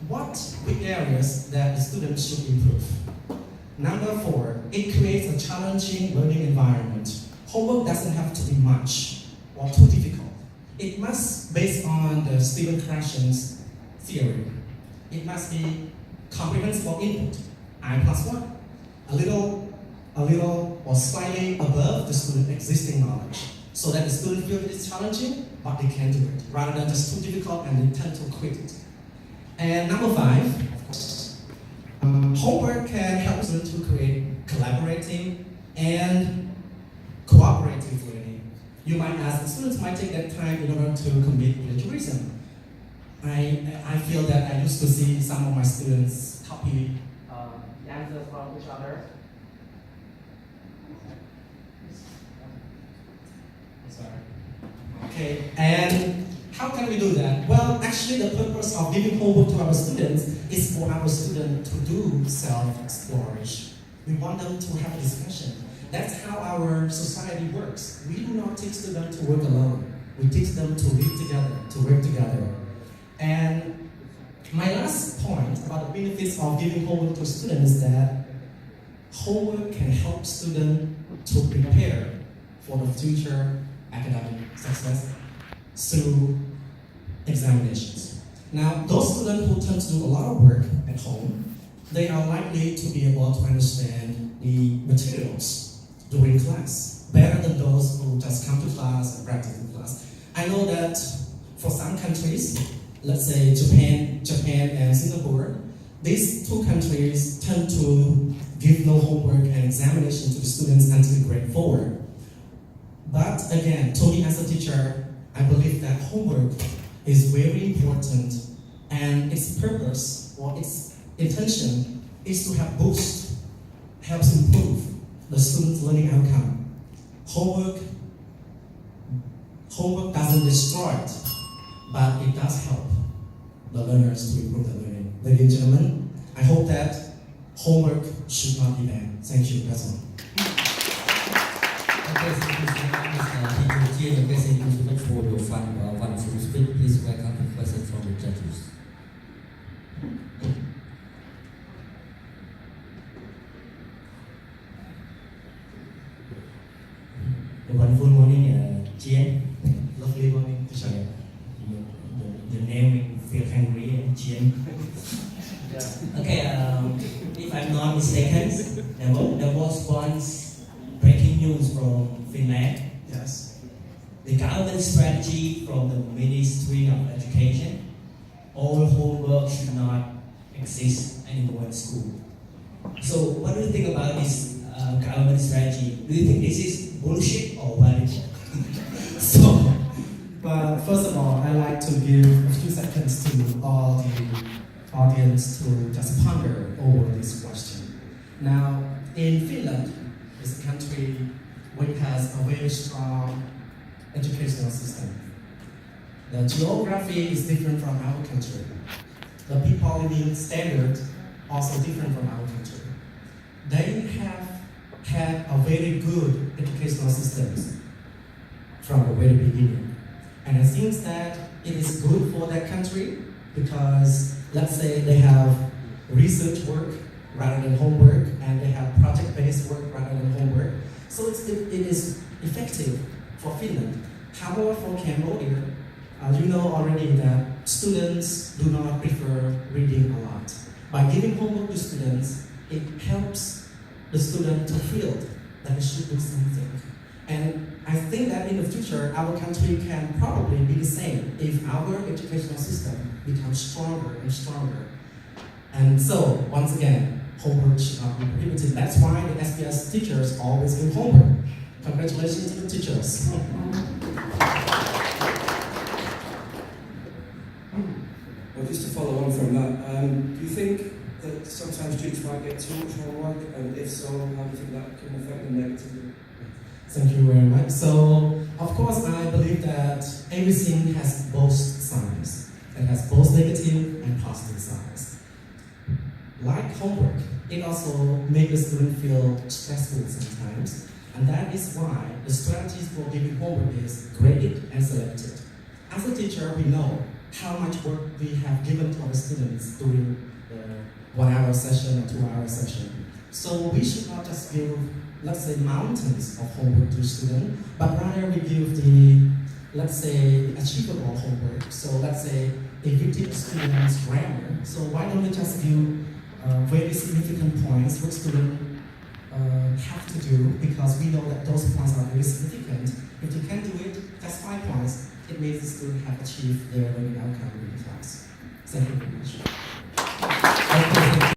what big areas that the students should improve? Number 4, it creates a challenging learning environment. Homework doesn't have to be much or too difficult. It must based on the Stephen Krashen's theory. It must be comprehensible input, I+1, a little or slightly above the student's existing knowledge, so that the student feels it is challenging, but they can do it, rather than just too difficult and they tend to quit it. And number 5, of course, homework can help students to create collaborative and cooperative learning. You might ask, the students might take that time in order to commit plagiarism. I feel that I used to see some of my students copy the answers from each other. Okay, and how can we do that? Well, actually the purpose of giving homework to our students is for our students to do self-exploration. We want them to have a discussion. That's how our society works. We do not teach students to work alone. We teach them to live together, to work together. And my last point about the benefits of giving homework to students is that homework can help students to prepare for the future academic success through examinations. Now, those students who tend to do a lot of work at home, they are likely to be able to understand the materials during class better than those who just come to class and practice in class. I know that for some countries, let's say Japan and Singapore, these two countries tend to give no homework and examination to the students until grade 4. But again, to me as a teacher, I believe that homework is very important, and its purpose or its intention is to helps improve the student's learning outcome. Homework doesn't destroy it, but it does help the learners to improve their learning. Ladies and gentlemen, I hope that homework should not be banned. Thank you, that's all. Okay, thank you so much, teacher Jie, and thank you so much for your wonderful speech. Please welcome the questions from the judges. Wonderful morning, Jie. Lovely morning, teacher. The name feel angry, Jie. Okay, if I'm not mistaken, there was once breaking news from Finland. Yes. The government strategy from the Ministry of Education, all homework should not exist anymore in school. So what do you think about this government strategy? Do you think this is bullshit or valid? So, but first of all, I like to give a few seconds to all the audience to just ponder over this question. Now, in Finland, it's a country which has a very strong educational system. The geography is different from our country. The people living standard also different from our country. They have had a very good educational system from the very beginning. And I think that it is good for that country because, let's say, they have research work rather than homework, and they have project-based work rather than homework. So it is effective for Finland. However, for Cambodia, you know already that students do not prefer reading a lot. By giving homework to students, it helps the student to feel that they should do something. And I think that in the future, our country can probably be the same if our educational system becomes stronger and stronger. And so, once again, homework should not be prohibited. That's why the SBS teachers always give homework. Congratulations to the teachers. Well, just to follow on from that, do you think that sometimes students might get too much homework, and if so, how do you think that can affect them negatively? Thank you very much. So, of course, I believe that everything has both sides. It has both negative and positive sides. Like homework, it also makes the student feel stressful sometimes, and that is why the strategies for giving homework is graded and selected. As a teacher, we know how much work we have given to our students during the 1 hour session or 2 hour session. So we should not just give, let's say, mountains of homework to students, but rather we give the, let's say, the achievable homework. So let's say if you teach students grammar, so why don't we just give very significant points which students have to do, because we know that those points are very significant. If you can do it, just 5 points, it means the student have achieved their learning outcome in the class. Thank you very much.